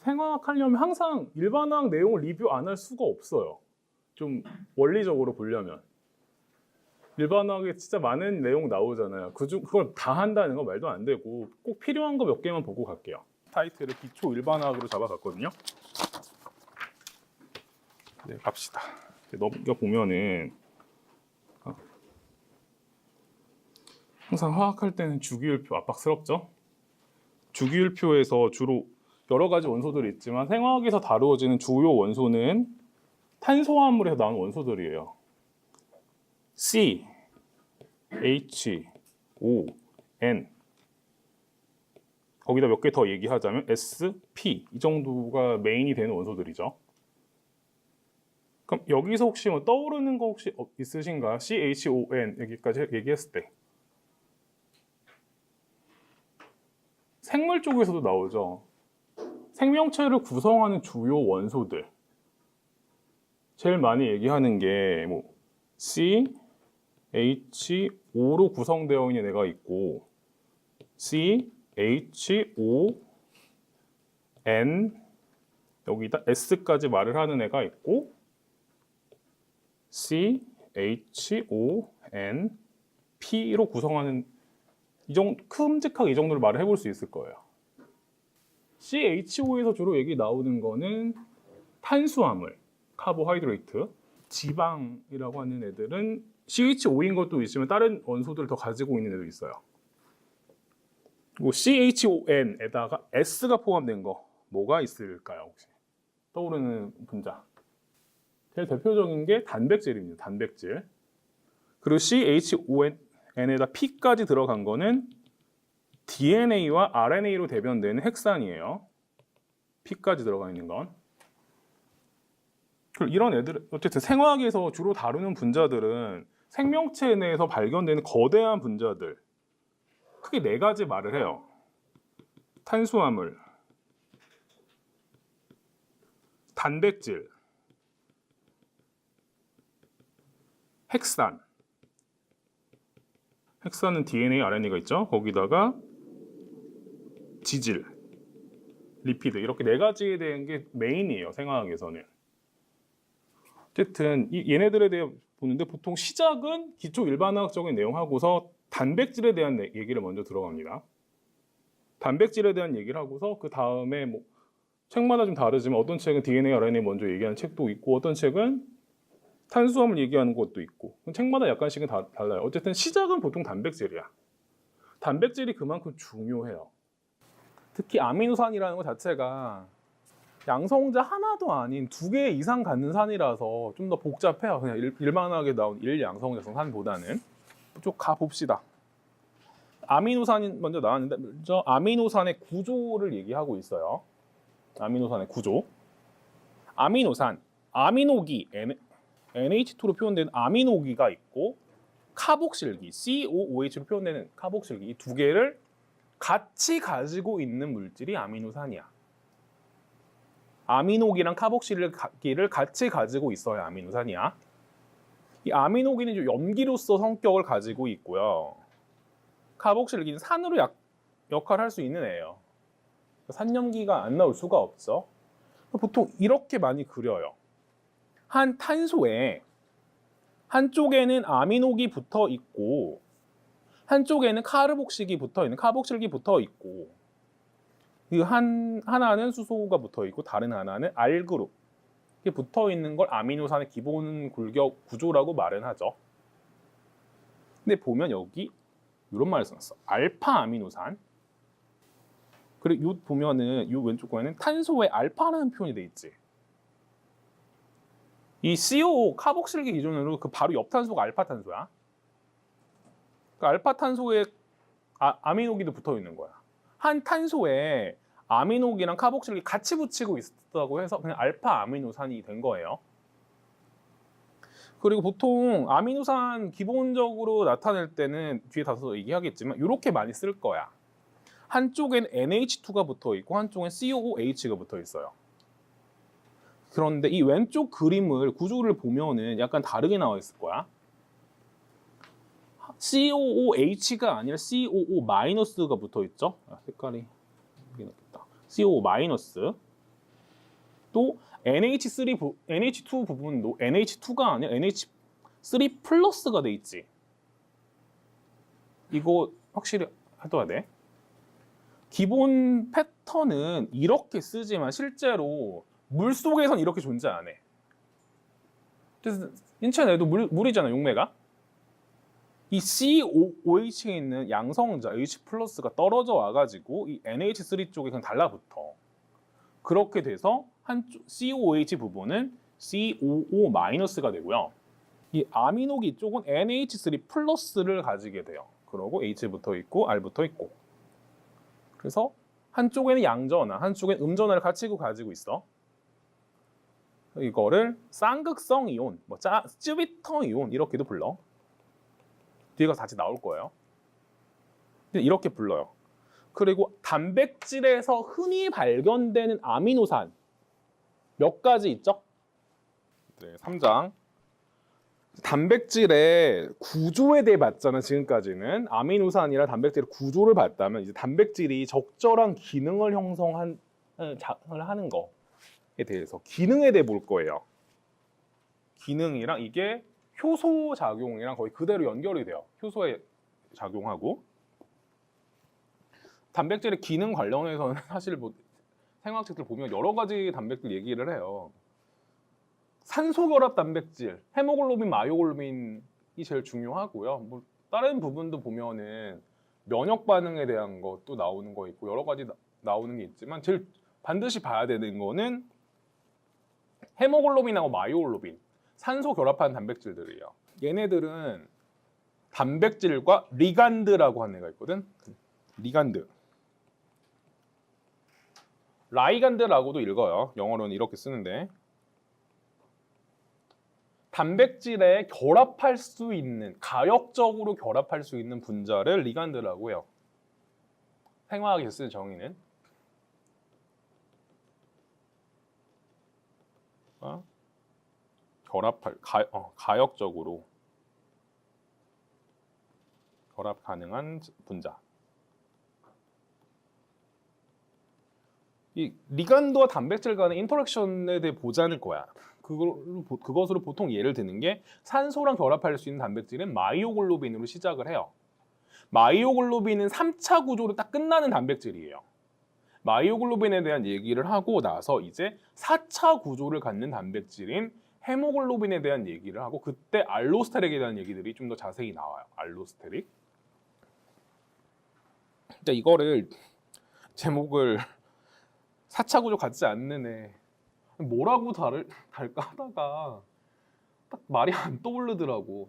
생화학 하려면 항상 일반화학 내용을 리뷰 안 할 수가 없어요. 좀 원리적으로 보려면. 일반화학에 진짜 많은 내용 나오잖아요. 그걸 다 한다는 거 말도 안 되고 꼭 필요한 거 몇 개만 보고 갈게요. 타이틀을 기초 일반화학으로 잡아갔거든요. 네, 갑시다. 넘겨보면은 항상 화학할 때는 주기율표 압박스럽죠? 주기율표에서 주로 여러 가지 원소들이 있지만 생화학에서 다루어지는 주요 원소는 탄소화합물에서 나온 원소들이에요. C, H, O, N 거기다 몇 개 더 얘기하자면 S, P 이 정도가 메인이 되는 원소들이죠. 그럼 여기서 혹시 뭐 떠오르는 거 혹시 있으신가요? C, H, O, N 여기까지 얘기했을 때 생물 쪽에서도 나오죠. 생명체를 구성하는 주요 원소들 제일 많이 얘기하는 게 뭐 C, H, O로 구성되어 있는 애가 있고 C, H, O, N 여기다 S까지 말을 하는 애가 있고 C, H, O, N, P로 구성하는 이 정도 큼직하게 이 정도를 말을 해볼 수 있을 거예요. CHO에서 주로 얘기 나오는 거는 탄수화물, 카보하이드레이트, 지방이라고 하는 애들은 CHO인 것도 있지만 다른 원소들을 더 가지고 있는 애도 있어요. 그리고 CHON에다가 S가 포함된 거 뭐가 있을까요? 혹시 떠오르는 분자? 제일 대표적인 게 단백질입니다. 단백질. 그리고 CHON에다 P까지 들어간 거는 DNA와 RNA로 대변되는 핵산이에요. P까지 들어가 있는 건. 그리고 이런 애들, 어쨌든 생화학에서 주로 다루는 분자들은 생명체 내에서 발견되는 거대한 분자들. 크게 네 가지 말을 해요. 탄수화물, 단백질, 핵산. 핵산은 DNA, RNA가 있죠. 거기다가 지질, 리피드 이렇게 네 가지에 대한 게 메인이에요. 생화학에서는. 어쨌든 얘네들에 대해 보는데 보통 시작은 기초 일반화학적인 내용하고서 단백질에 대한 얘기를 먼저 들어갑니다. 단백질에 대한 얘기를 하고서 그 다음에 뭐 책마다 좀 다르지만 어떤 책은 DNA, RNA 먼저 얘기하는 책도 있고 어떤 책은 탄수화물 얘기하는 것도 있고 책마다 약간씩은 달라요. 어쨌든 시작은 보통 단백질이야. 단백질이 그만큼 중요해요. 특히 아미노산이라는 것 자체가 양성자 하나도 아닌 2개 이상 갖는 산이라서 좀 더 복잡해요. 그냥 일반하게 나온 1양성자성 산보다는. 좀 가봅시다. 아미노산이 먼저 나왔는데 먼저 아미노산의 구조를 얘기하고 있어요. 아미노산의 구조. 아미노산, 아미노기 NH2로 표현된 아미노기가 있고 카복실기 COOH로 표현되는 카복실기 이 두 개를 같이 가지고 있는 물질이 아미노산이야. 아미노기랑 카복실기를 같이 가지고 있어야 아미노산이야. 이 아미노기는 좀 염기로서 성격을 가지고 있고요. 카복실기는 산으로 역할을 할 수 있는 애예요. 산염기가 안 나올 수가 없죠. 보통 이렇게 많이 그려요. 한 탄소에 한쪽에는 아미노기 붙어 있고 한쪽에는 카르복실기 붙어 있는 카복실기 붙어 있고 그 하나는 수소가 붙어 있고 다른 하나는 R그룹 이렇게 붙어 있는 걸 아미노산의 기본 굴격 구조라고 말은 하죠. 근데 보면 여기 이런 말을 써놨어. 알파 아미노산. 그리고 요 보면은 요 왼쪽 거에는 탄소에 알파라는 표현이 돼 있지. 이 COO 카복실기 기준으로 그 바로 옆 탄소가 알파 탄소야. 그 알파 탄소에 아미노기도 붙어 있는 거야. 한 탄소에 아미노기랑 카복실기 같이 붙이고 있었다고 해서 그냥 알파 아미노산이 된 거예요. 그리고 보통 아미노산 기본적으로 나타낼 때는 뒤에 다서 얘기하겠지만 이렇게 많이 쓸 거야. 한쪽엔 NH2가 붙어 있고 한쪽엔 COOH가 붙어 있어요. 그런데 이 왼쪽 그림을 구조를 보면은 약간 다르게 나와 있을 거야. COOH가 아니라 COO-가 붙어 있죠. 색깔이 여기 넣겠다. COO-. 또 NH2 부분도 NH2가 아니라 NH3 플러스가 돼 있지. 이거 확실히 해둬야 돼. 기본 패턴은 이렇게 쓰지만 실제로 물속에선 이렇게 존재 안 해. 그래서 인체 내도 물이잖아, 용매가. 이 COOH에 있는 양성자 H+가 떨어져 와가지고 이 NH3 쪽에 그냥 달라붙어. 그렇게 돼서 한쪽 COOH 부분은 COO-가 되고요. 이 아미노기 쪽은 NH3+를 가지게 돼요. 그러고 H 붙어 있고 R 붙어 있고. 그래서 한쪽에는 양전화, 한쪽에는 음전화를 같이 가지고 있어. 이거를 쌍극성 이온, 쯔비터 이온 이렇게도 불러. 뒤에 가서 같이 나올 거예요. 이렇게 불러요. 그리고 단백질에서 흔히 발견되는 아미노산 몇 가지 있죠? 네, 3장. 단백질의 구조에 대해 봤잖아, 지금까지는. 아미노산이라 단백질의 구조를 봤다면 이제 단백질이 적절한 기능을 형성하는 거에 대해서 기능에 대해 볼 거예요. 기능이랑 이게 효소 작용이랑 거의 그대로 연결이 돼요. 효소에 작용하고. 단백질의 기능 관련해서는 사실 생화학책들 보면 여러 가지 단백질 얘기를 해요. 산소 결합 단백질, 헤모글로빈, 마이오글로빈이 제일 중요하고요. 다른 부분도 보면은 면역 반응에 대한 것도 나오는 거 있고 여러 가지 나오는 게 있지만 제일 반드시 봐야 되는 거는 헤모글로빈하고 마이오글로빈, 산소 결합한 단백질들이에요. 얘네들은 단백질과 리간드라고 하는 애가 있거든. 리간드. 라이간드라고도 읽어요. 영어로는 이렇게 쓰는데 단백질에 결합할 수 있는, 가역적으로 결합할 수 있는 분자를 리간드라고 해요. 생화학에서 쓰는 정의는. 가역적으로 결합 가능한 분자. 이 리간드와 단백질 간의 인터랙션에 대해 보자는 거야. 그것으로 보통 예를 드는 게 산소랑 결합할 수 있는 단백질은 마이오글로빈으로 시작을 해요. 마이오글로빈은 3차 구조로 딱 끝나는 단백질이에요. 마이오글로빈에 대한 얘기를 하고 나서 이제 4차 구조를 갖는 단백질인 헤모글로빈에 대한 얘기를 하고 그때 알로스테릭에 대한 얘기들이 좀 더 자세히 나와요. 알로스테릭. 그러니까 이거를 제목을 4차 구조 갖지 않는 애 뭐라고 달까 하다가 딱 말이 안 떠오르더라고.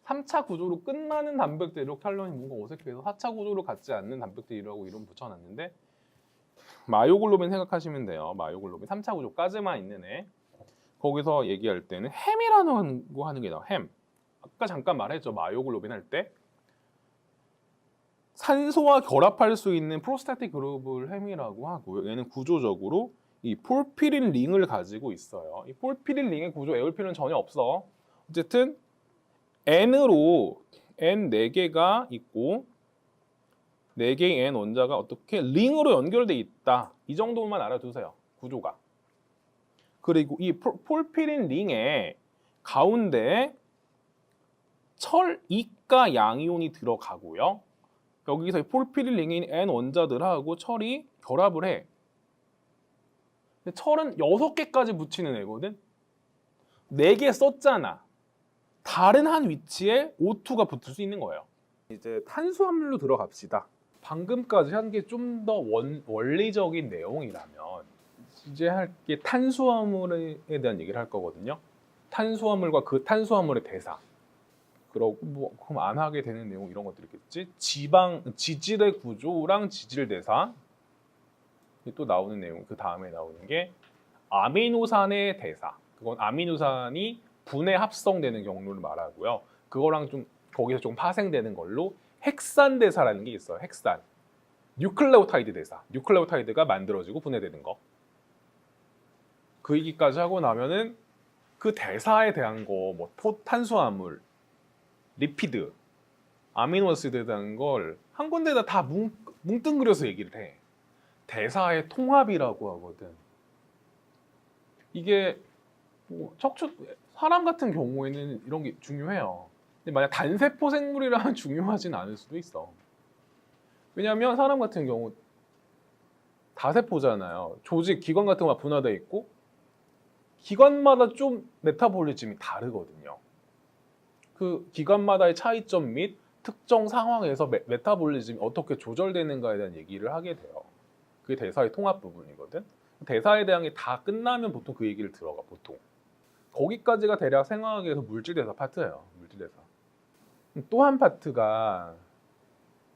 3차 구조로 끝나는 단백질 이렇게 하려니 뭔가 어색해서 4차 구조로 갖지 않는 단백질이라고 이름 붙여놨는데 마이오글로빈 생각하시면 돼요. 마이오글로빈 3차 구조까지만 있는 애. 거기서 얘기할 때는 햄이라는 거 하는 게 나와. 햄. 아까 잠깐 말했죠. 마이오글로빈 할 때 산소와 결합할 수 있는 프로스타틱 그룹을 햄이라고 하고요. 얘는 구조적으로 이 폴피린 링을 가지고 있어요. 이 폴피린 링의 구조 에올피는 전혀 없어. 어쨌든 N으로 N 4개가 있고 4개의 N 원자가 어떻게 링으로 연결돼 있다. 이 정도만 알아두세요. 구조가. 그리고 이 폴피린 링의 가운데 철, 이가 양이온이 들어가고요. 여기서 이 폴피린 링인 N 원자들하고 철이 결합을 해. 근데 철은 6개까지 붙이는 애거든. 4개 썼잖아. 다른 한 위치에 O2가 붙을 수 있는 거예요. 이제 탄수화물로 들어갑시다. 방금까지 한 게 좀 더 원리적인 내용이라면 이제 할 게 탄수화물에 대한 얘기를 할 거거든요. 탄수화물과 그 탄수화물의 대사. 그럼 안 하게 되는 내용 이런 것들이 있겠지. 지질의 구조랑 지질 대사. 또 나오는 내용, 그 다음에 나오는 게 아미노산의 대사. 그건 아미노산이 분해 합성되는 경로를 말하고요. 그거랑 좀 거기서 좀 파생되는 걸로 헥산 대사라는 게 있어요. 헥산. 뉴클레오타이드 대사. 뉴클레오타이드가 만들어지고 분해되는 거. 그 얘기까지 하고 나면은 그 대사에 대한 거, 탄수화물, 리피드, 아미노아시드에 대한 걸 한 군데다 다 뭉뚱그려서 얘기를 해. 대사의 통합이라고 하거든. 이게 뭐 사람 같은 경우에는 이런 게 중요해요. 근데 만약 단세포 생물이라면 중요하진 않을 수도 있어. 왜냐하면 사람 같은 경우 다세포잖아요. 조직, 기관 같은 거가 분화되어 있고 기관마다 좀 메타볼리즘이 다르거든요. 그 기관마다의 차이점 및 특정 상황에서 메타볼리즘이 어떻게 조절되는가에 대한 얘기를 하게 돼요. 그게 대사의 통합 부분이거든. 대사에 대한 게 다 끝나면 보통 그 얘기를 들어가, 보통. 거기까지가 대략 생화학에서 물질대사 파트예요. 물질대사. 또 한 파트가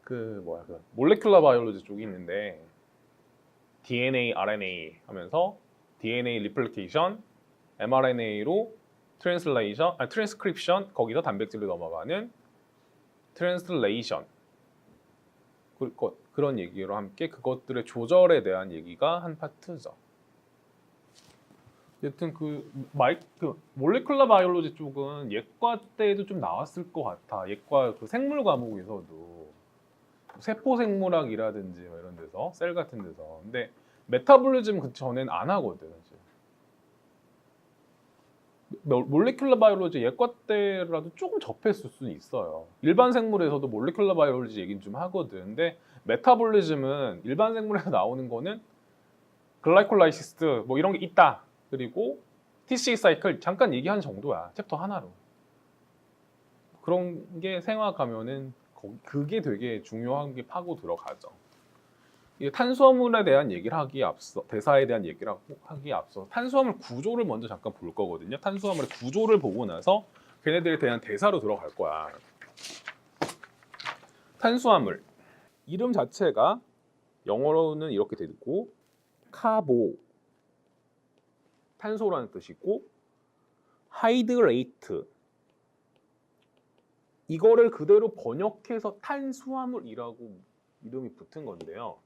그 몰레큘러 바이올로지 쪽이 있는데 DNA, RNA 하면서 DNA 리플리케이션, mRNA로 트랜스크립션, 거기서 단백질로 넘어가는 트랜슬레이션, 그런 얘기로 함께 그것들의 조절에 대한 얘기가 한 파트죠. 여튼 그 몰레큘러 바이올로지 쪽은 예과 때에도 좀 나왔을 것 같아. 예과 그 생물 과목에서도 세포 생물학이라든지 뭐 이런 데서 셀 같은 데서. 근데 메타볼리즘 그 전엔 안 하거든. 몰레큘러 바이올로지 예과 때라도 조금 접했을 수는 있어요. 일반 생물에서도 몰레큘러 바이올로지 얘기는 좀 하거든. 근데 메타볼리즘은 일반 생물에서 나오는 거는 글라이콜라이시스 뭐 이런 게 있다. 그리고 TCA 사이클 잠깐 얘기한 정도야. 챕터 하나로. 그런 게 생화 가면은 그게 되게 중요한 게 파고 들어가죠. 이게 탄수화물에 대한 얘기를 하기에 앞서, 대사에 대한 얘기를 하기에 앞서 탄수화물 구조를 먼저 잠깐 볼 거거든요. 탄수화물의 구조를 보고 나서 걔네들에 대한 대사로 들어갈 거야. 탄수화물 이름 자체가 영어로는 이렇게 되고 카보 탄소라는 뜻이고 하이드레이트 이거를 그대로 번역해서 탄수화물이라고 이름이 붙은 건데요.